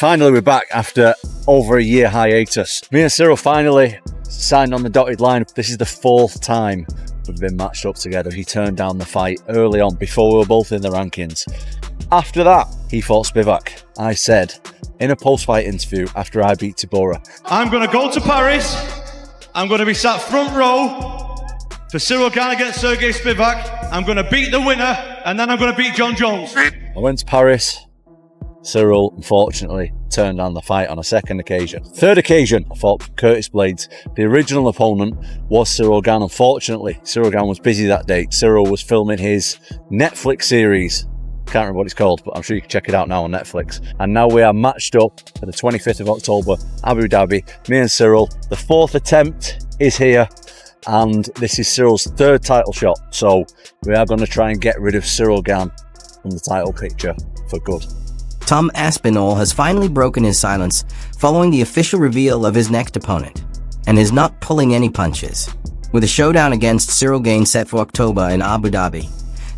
Finally, we're back after over a year hiatus. Me and Ciryl finally signed on the dotted line. This is the 4th time we've been matched up together. He turned down the fight early on before we were both in the rankings. After that, he fought Spivak. I said in a post-fight interview after I beat Tibora, I'm going to go to Paris. I'm going to be sat front row for Ciryl Gane against Sergey Spivak. I'm going to beat the winner, and then I'm going to beat John Jones. I went to Paris. Ciryl, unfortunately, turned down the fight on a second occasion. Third occasion, I fought Curtis Blades. The original opponent was Ciryl Gane. Unfortunately, Ciryl Gane was busy that day. Ciryl was filming his Netflix series. Can't remember what it's called, but I'm sure you can check it out now on Netflix. And now we are matched up for the 25th of October, Abu Dhabi. Me and Ciryl. The 4th attempt is here. And this is Cyryl's 3rd title shot. So we are going to try and get rid of Ciryl Gane from the title picture for good. Tom Aspinall has finally broken his silence following the official reveal of his next opponent, and is not pulling any punches. With a showdown against Ciryl Gane set for October in Abu Dhabi,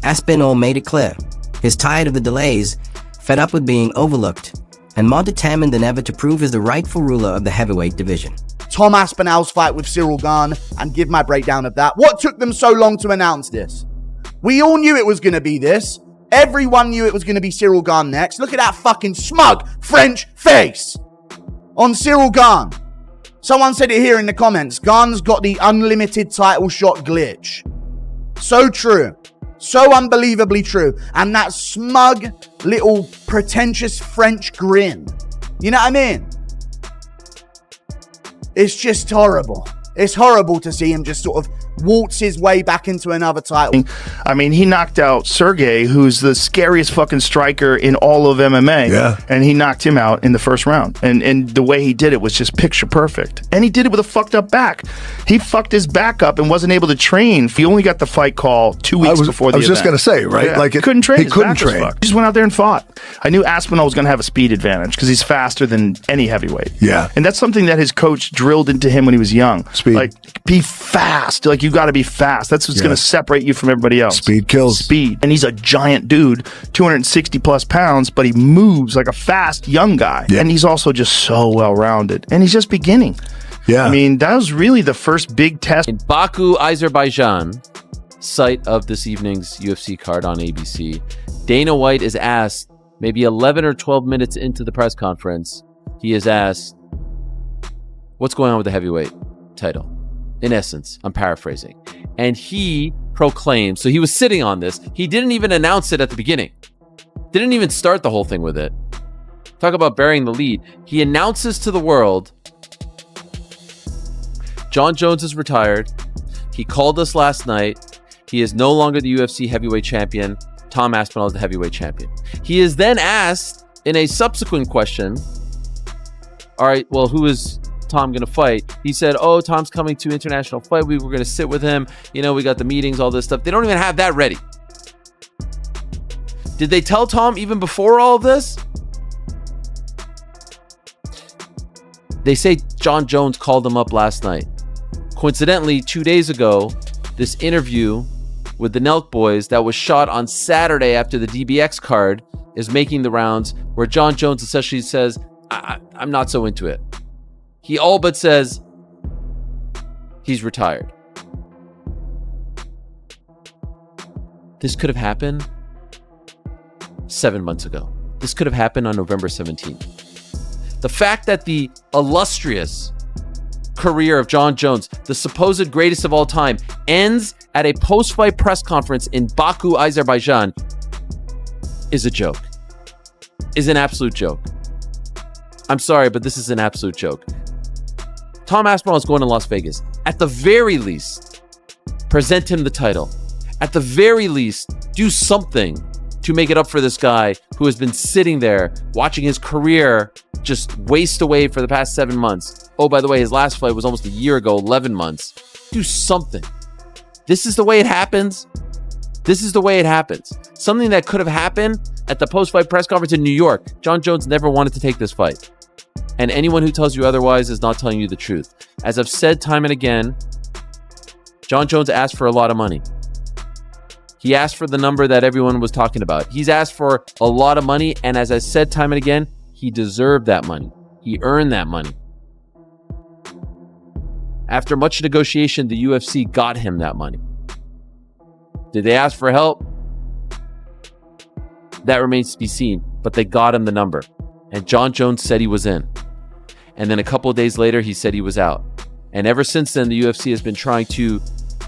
Aspinall made it clear he's tired of the delays, fed up with being overlooked, and more determined than ever to prove he's the rightful ruler of the heavyweight division. Tom Aspinall's fight with Ciryl Gane, and give my breakdown of that. What took them so long to announce this? We all knew it was going to be this. Everyone knew it was going to be Ciryl Gane next. Look at that fucking smug French face on Ciryl Gane. Someone said it here in the comments. Gane's got the unlimited title shot glitch. So true. So unbelievably true. And that smug little pretentious French grin. You know what I mean? It's just horrible. It's horrible to see him just sort of waltz his way back into another title. I mean, he knocked out Sergey, who's the scariest fucking striker in all of MMA. Yeah. And he knocked him out in the first round. And the way he did it was just picture perfect. And he did it with a fucked up back. He fucked his back up and wasn't able to train. He only got the fight call 2 weeks before the event. I was just going to say, right? Yeah. Like He couldn't train. He His couldn't back was train. fucked. He just went out there and fought. I knew Aspinall was going to have a speed advantage because he's faster than any heavyweight. Yeah. And that's something that his coach drilled into him when he was young. Speed. Like, be fast. Like, you got to be fast. That's what's going to separate you from everybody else. Speed kills. Speed. And he's a giant dude, 260 plus pounds, but he moves like a fast young guy. Yeah. And he's also just so well-rounded. And he's just beginning. Yeah. I mean, that was really the first big test. In Baku, Azerbaijan, site of this evening's UFC card on ABC, Dana White is asked, maybe 11 or 12 minutes into the press conference, he is asked, what's going on with the heavyweight title? In essence, I'm paraphrasing. And he proclaimed, so he was sitting on this. He didn't even announce it at the beginning. Didn't even start the whole thing with it. Talk about burying the lead. He announces to the world, John Jones is retired. He called us last night. He is no longer the UFC heavyweight champion. Tom Aspinall is the heavyweight champion. He is then asked in a subsequent question, all right, well, who is Tom going to fight? He said, oh, Tom's coming to International Fight Week. We're going to sit with him. You know, we got the meetings, all this stuff. They don't even have that ready. Did they tell Tom even before all of this? They say John Jones called him up last night. Coincidentally, 2 days ago, this interview with the Nelk boys that was shot on Saturday after the DBX card is making the rounds, where John Jones essentially says, I'm not so into it. He all but says he's retired. This could have happened 7 months ago. This could have happened on November 17th. The fact that the illustrious career of John Jones, the supposed greatest of all time, ends at a post-fight press conference in Baku, Azerbaijan, is a joke. Is an absolute joke. I'm sorry, but this is an absolute joke. Tom Aspinall is going to Las Vegas. At the very least, present him the title. At the very least, do something to make it up for this guy who has been sitting there watching his career just waste away for the past 7 months. Oh, by the way, his last fight was almost a year ago, 11 months. Do something. This is the way it happens. This is the way it happens. Something that could have happened at the post-fight press conference in New York. John Jones never wanted to take this fight. And anyone who tells you otherwise is not telling you the truth. As I've said time and again, John Jones asked for a lot of money. He asked for the number that everyone was talking about. He's asked for a lot of money, and as I said time and again, he He deserved that money. He earned that money. After much negotiation, the UFC got him that money. Did they ask for help? That remains to be seen, but they got him the number. And Jon Jones said he was in. And then a couple of days later, he said he was out. And ever since then, the UFC has been trying to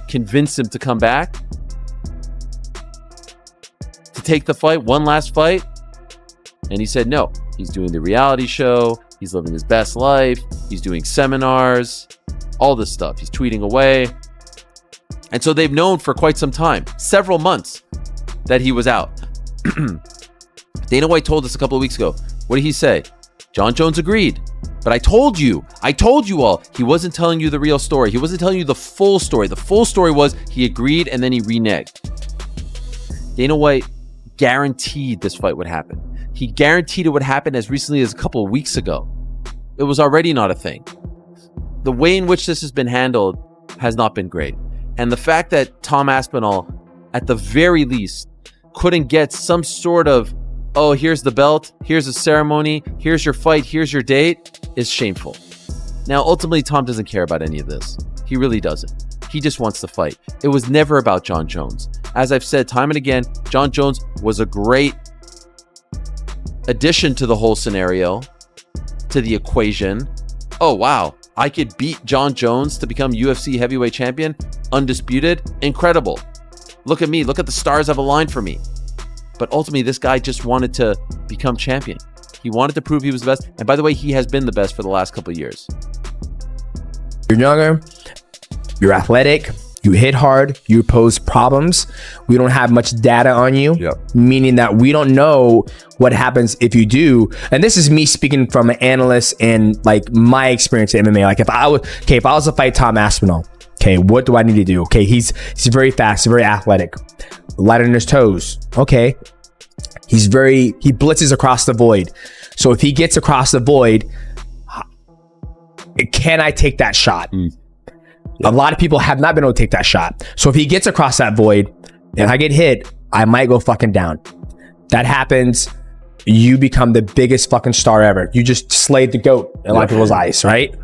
convince him to come back, to take the fight, one last fight. And he said no. He's doing the reality show. He's living his best life. He's doing seminars, all this stuff. He's tweeting away. And so they've known for quite some time, several months, that he was out. Dana White told us a couple of weeks ago. What did he say? Jon Jones agreed. But I told you all, he wasn't telling you the real story. He wasn't telling you the full story. The full story was he agreed and then he reneged. Dana White guaranteed this fight would happen. He guaranteed it would happen as recently as a couple of weeks ago. It was already not a thing. The way in which this has been handled has not been great. And the fact that Tom Aspinall, at the very least, couldn't get some sort of, oh, here's the belt, here's a ceremony, here's your fight, here's your date, is shameful. Now, ultimately, Tom doesn't care about any of this. He really doesn't. He just wants to fight. It was never about Jon Jones. As I've said time and again, Jon Jones was a great addition to the whole scenario, to the equation. Oh, wow, I could beat Jon Jones to become UFC heavyweight champion, undisputed, incredible. Look at me, look at the stars I've aligned for me. But ultimately, this guy just wanted to become champion. He wanted to prove he was the best. And by the way, he has been the best for the last couple of years. You're younger, you're athletic, you hit hard, you pose problems. We don't have much data on you, meaning that we don't know what happens if you do. And this is me speaking from an analyst and like my experience in MMA. Like if I was to fight Tom Aspinall, okay, what do I need to do? Okay, he's very fast, very athletic, light on his toes. Okay, he blitzes across the void. So if he gets across the void, can I take that shot? A lot of people have not been able to take that shot. So if he gets across that void and I get hit, I might go fucking down. That happens. You become the biggest fucking star ever. You just slayed the GOAT in a lot of people's eyes, right?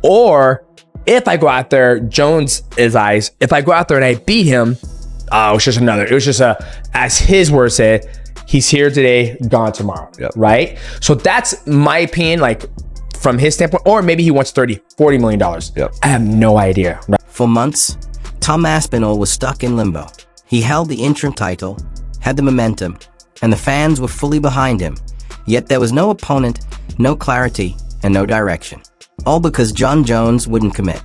Or if I go out there, Jones' eyes, if I go out there and I beat him, it was just as his words said, he's here today, gone tomorrow, right? So that's my opinion, like from his standpoint, or maybe he wants $40 million. I have no idea. For months, Tom Aspinall was stuck in limbo. He held the interim title, had the momentum, and the fans were fully behind him. Yet there was no opponent, no clarity, and no direction. All because Jon Jones wouldn't commit.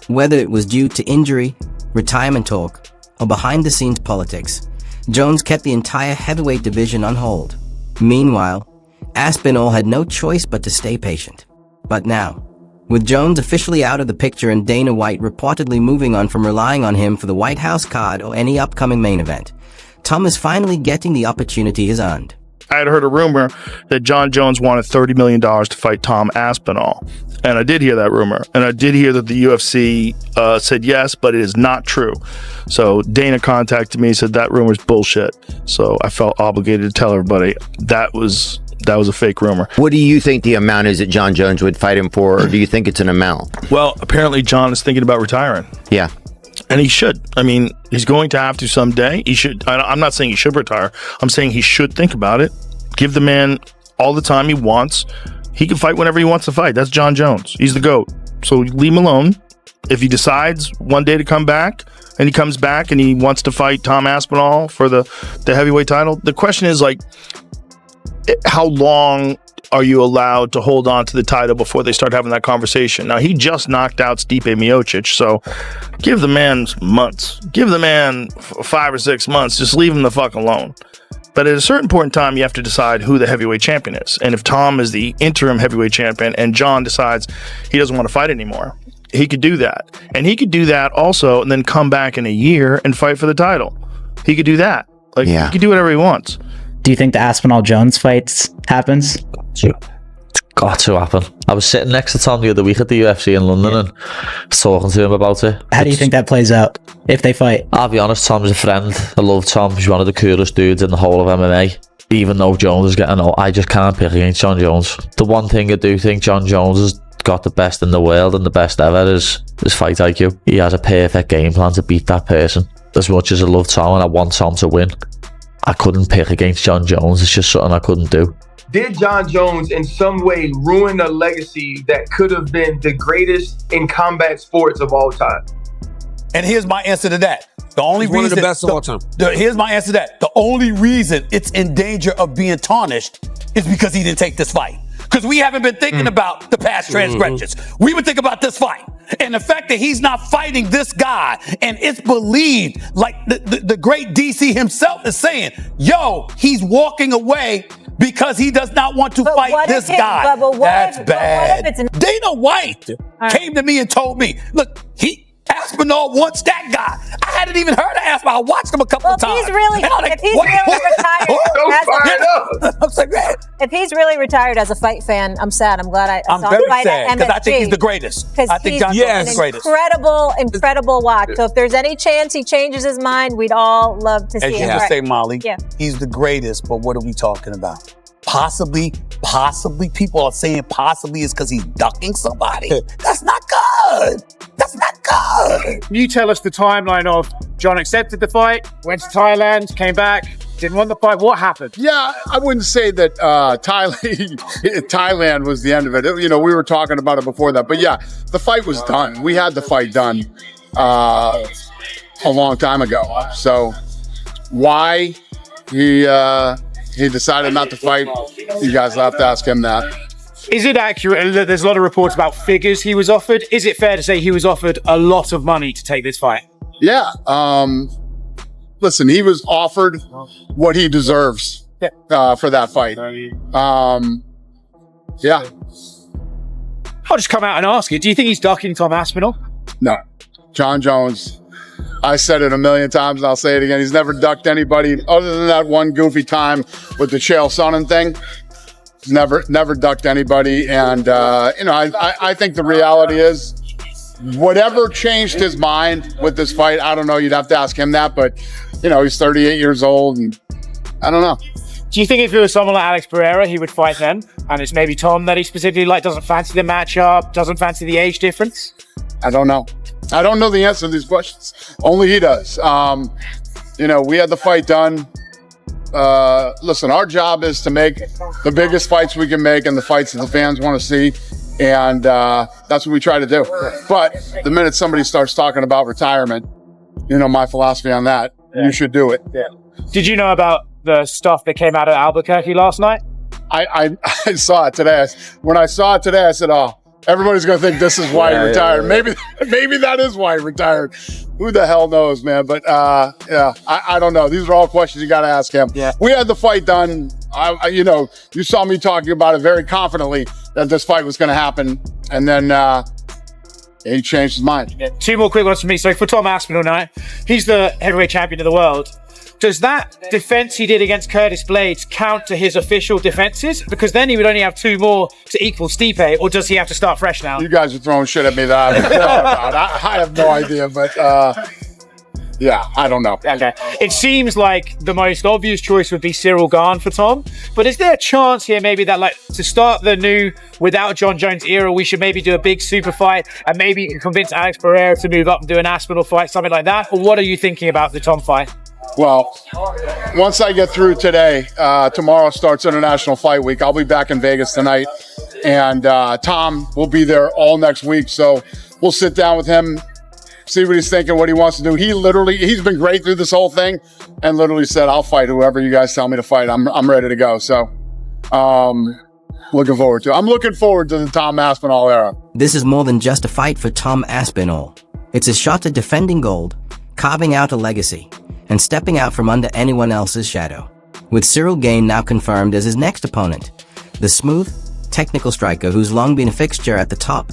Whether it was due to injury, retirement talk, or behind-the-scenes politics, Jones kept the entire heavyweight division on hold. Meanwhile, Aspinall had no choice but to stay patient. But now, with Jones officially out of the picture and Dana White reportedly moving on from relying on him for the White House card or any upcoming main event, Tom is finally getting the opportunity he's earned. I had heard a rumor that Jon Jones wanted $30 million to fight Tom Aspinall. And I did hear that rumor. And I did hear that the UFC said yes, but it is not true. So Dana contacted me and said that rumor's bullshit. So I felt obligated to tell everybody that was a fake rumor. What do you think the amount is that Jon Jones would fight him for, or do you think it's an amount? Well, apparently Jon is thinking about retiring. Yeah. And he should. I mean, he's going to have to someday. He should. I'm not saying he should retire. I'm saying he should think about it. Give the man all the time he wants. He can fight whenever he wants to fight. That's Jon Jones. He's the GOAT. So leave him alone. If he decides one day to come back, and he comes back and he wants to fight Tom Aspinall for the heavyweight title, the question is, like, how long are you allowed to hold on to the title before they start having that conversation? Now, he just knocked out Stipe Miocic, so give the man months. Give the man 5 or 6 months. Just leave him the fuck alone. But at a certain point in time, you have to decide who the heavyweight champion is. And if Tom is the interim heavyweight champion and Jon decides he doesn't want to fight anymore, he could do that. And he could do that also and then come back in a year and fight for the title. He could do that. He could do whatever he wants. Do you think the Aspinall-Jones fight happens? It's got to happen. I was sitting next to Tom the other week at the UFC in London and talking to him about it. How do you think that plays out if they fight? I'll be honest, Tom's a friend. I love Tom. He's one of the coolest dudes in the whole of MMA. even though Jones is getting old, I just can't pick against John Jones. The one thing I do think John Jones has got the best in the world and the best ever is his fight IQ. He has a perfect game plan to beat that person. As much as I love Tom and I want Tom to win, I couldn't pick against John Jones. It's just something I couldn't do. Did John Jones in some way ruin a legacy that could have been the greatest in combat sports of all time? And here's my answer to that. The only He's reason, one of the best of all time. Here's my answer to that. The only reason it's in danger of being tarnished is because he didn't take this fight. Because we haven't been thinking about the past transgressions. We would think about this fight. And the fact that he's not fighting this guy, and it's believed, like the great DC himself is saying, yo, he's walking away because he does not want to fight this guy. That's bad. Dana White came to me and told me, look, Aspinall wants that guy. I hadn't even heard of Aspinall. I watched him a couple of times. If he's really retired as a fight fan, I'm sad. I'm glad I saw him fight at MSG. Because I think he's the greatest. I think John Jones is the greatest. Incredible watch. So if there's any chance he changes his mind, we'd all love to see him. As you say, Molly, he's the greatest, but what are we talking about? Possibly, people are saying possibly is because he's ducking somebody. That's not good. That's not good. Can you tell us the timeline of John accepted the fight, went to Thailand, came back, didn't want the fight? What happened? Yeah, I wouldn't say that Thailand was the end of it. You know, we were talking about it before that. But yeah, the fight was done. We had the fight done a long time ago. So why he decided not to fight, you guys will have to ask him that. Is it accurate? There's a lot of reports about figures he was offered. Is it fair to say he was offered a lot of money to take this fight? Yeah. Listen, he was offered what he deserves for that fight. Yeah. I'll just come out and ask you. Do you think he's ducking Tom Aspinall? No. John Jones, I said it a million times and I'll say it again. He's never ducked anybody other than that one goofy time with the Chael Sonnen thing. He's never ducked anybody. And, I think the reality is whatever changed his mind with this fight, I don't know. You'd have to ask him that. But, he's 38 years old and I don't know. Do you think if it was someone like Alex Pereira, he would fight then? And it's maybe Tom that he specifically doesn't fancy the matchup, doesn't fancy the age difference? I don't know. I don't know the answer to these questions. Only he does. We had the fight done. Listen, our job is to make the biggest fights we can make and the fights that the fans want to see. And that's what we try to do. But the minute somebody starts talking about retirement, my philosophy on that, you should do it. Yeah. Did you know about the stuff that came out of Albuquerque last night? I saw it today. When I saw it today, I said, everybody's going to think this is why he retired. Maybe that is why he retired. Who the hell knows, man? But, I don't know. These are all questions you got to ask him. Yeah. We had the fight done. You saw me talking about it very confidently that this fight was going to happen. And then he changed his mind. Yeah. Two more quick ones for me. So for Tom Aspinall now, he's the heavyweight champion of the world. Does that defense he did against Curtis Blades count to his official defenses? Because then he would only have two more to equal Stipe, or does he have to start fresh now? You guys are throwing shit at me that I don't know about. I have no idea, but I don't know. Okay. It seems like the most obvious choice would be Ciryl Gane for Tom, but is there a chance here maybe that to start the new without John Jones era, we should maybe do a big super fight and maybe convince Alex Pereira to move up and do an Aspinall fight, something like that? Or what are you thinking about the Tom fight? Well, once I get through today, tomorrow starts International Fight Week. I'll be back in Vegas tonight, and Tom will be there all next week. So we'll sit down with him, see what he's thinking, what he wants to do. He's been great through this whole thing, and literally said, "I'll fight whoever you guys tell me to fight. I'm ready to go." So, looking forward to the Tom Aspinall era. This is more than just a fight for Tom Aspinall. It's a shot at defending gold, carving out a legacy, and stepping out from under anyone else's shadow. With Ciryl Gane now confirmed as his next opponent, the smooth, technical striker who's long been a fixture at the top,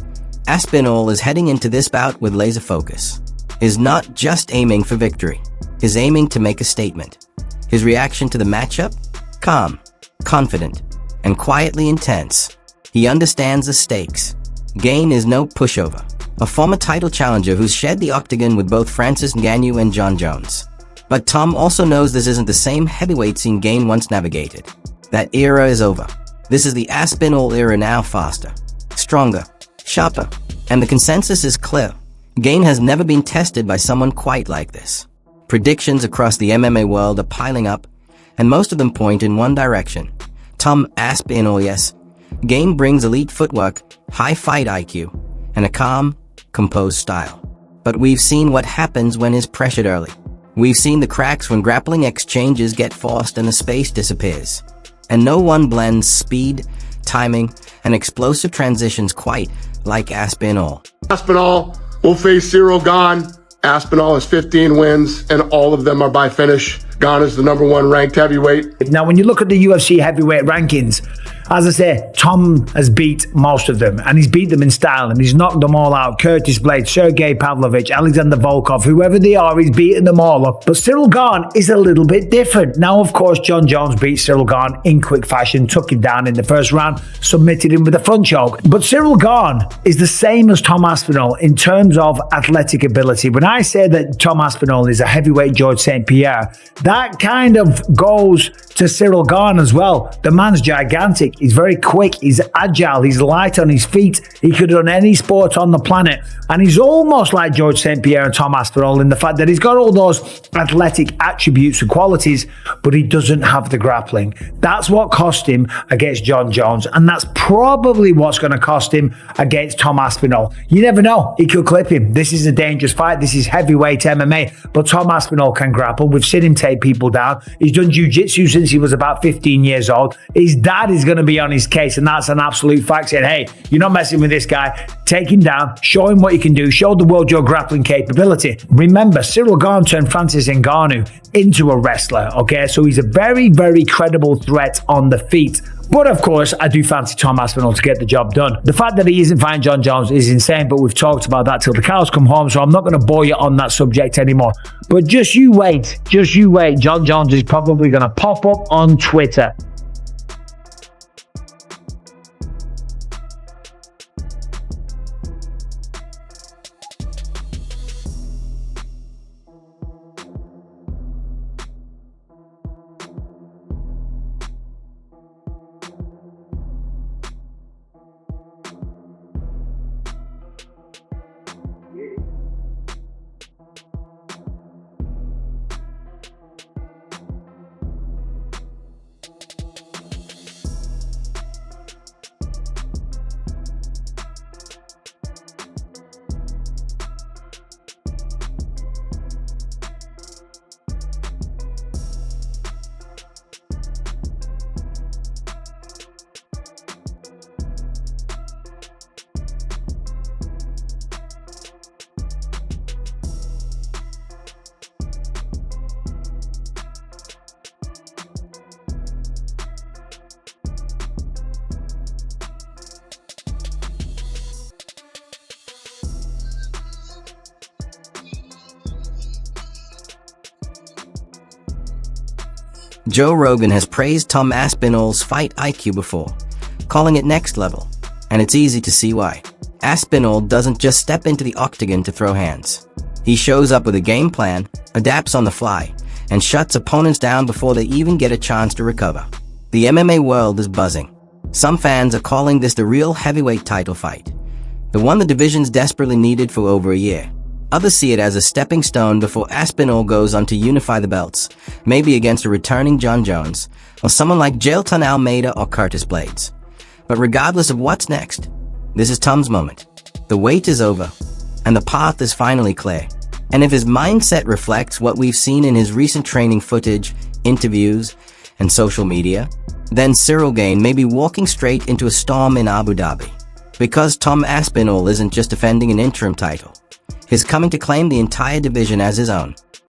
Aspinall is heading into this bout with laser focus. Is not just aiming for victory, is aiming to make a statement. His reaction to the matchup? Calm, confident, and quietly intense. He understands the stakes. Gane is no pushover, a former title challenger who's shed the octagon with both Francis Ngannou and John Jones. But Tom also knows this isn't the same heavyweight scene Gane once navigated. That era is over. This is the Aspinall era now, faster, stronger, sharper, and the consensus is clear. Gane has never been tested by someone quite like this. Predictions across the MMA world are piling up, and most of them point in one direction. Tom Aspinall, yes. Gane brings elite footwork, high fight IQ, and a calm, composed style. But we've seen what happens when he's pressured early. We've seen the cracks when grappling exchanges get forced and the space disappears. And no one blends speed, timing, and explosive transitions quite like Aspinall. Aspinall will face Ciryl Gane. Aspinall has 15 wins, and all of them are by finish. Gane is the #1 ranked heavyweight. Now, when you look at the UFC heavyweight rankings, as I say, Tom has beat most of them, and he's beat them in style, and he's knocked them all out. Curtis Blades, Sergey Pavlovich, Alexander Volkov, whoever they are, he's beaten them all up. But Ciryl Gane is a little bit different. Now, of course, John Jones beat Ciryl Gane in quick fashion, took him down in the first round, submitted him with a front choke. But Ciryl Gane is the same as Tom Aspinall in terms of athletic ability. When I say that Tom Aspinall is a heavyweight George St. Pierre, that kind of goes to Ciryl Gane as well. The man's gigantic. He's very quick. He's agile. He's light on his feet. He could run any sport on the planet. And he's almost like George St. Pierre and Tom Aspinall in the fact that he's got all those athletic attributes and qualities, but he doesn't have the grappling. That's what cost him against John Jones. And that's probably what's going to cost him against Tom Aspinall. You never know. He could clip him. This is a dangerous fight. This is heavyweight MMA. But Tom Aspinall can grapple. We've seen him take people down. He's done jiu-jitsu since he was about 15 years old. His dad is going to be on his case, and that's an absolute fact, saying, hey, you're not messing with this guy. Take him down, show him what you can do, show the world your grappling capability. Remember, Ciryl Gane turned Francis Ngannou into a wrestler, okay? So he's a very, very credible threat on the feet. But of course, I do fancy Tom Aspinall to get the job done. The fact that he isn't fighting John Jones is insane, but we've talked about that till the cows come home, so I'm not going to bore you on that subject anymore. But just you wait. John Jones is probably going to pop up on Twitter. Joe Rogan has praised Tom Aspinall's fight IQ before, calling it next level, and it's easy to see why. Aspinall doesn't just step into the octagon to throw hands. He shows up with a game plan, adapts on the fly, and shuts opponents down before they even get a chance to recover. The MMA world is buzzing. Some fans are calling this the real heavyweight title fight, the one the division's desperately needed for over a year. Others see it as a stepping stone before Aspinall goes on to unify the belts, maybe against a returning John Jones, or someone like Jailton Almeida or Curtis Blades. But regardless of what's next, this is Tom's moment. The wait is over, and the path is finally clear. And if his mindset reflects what we've seen in his recent training footage, interviews, and social media, then Ciryl Gane may be walking straight into a storm in Abu Dhabi. Because Tom Aspinall isn't just defending an interim title. He's coming to claim the entire division as his own.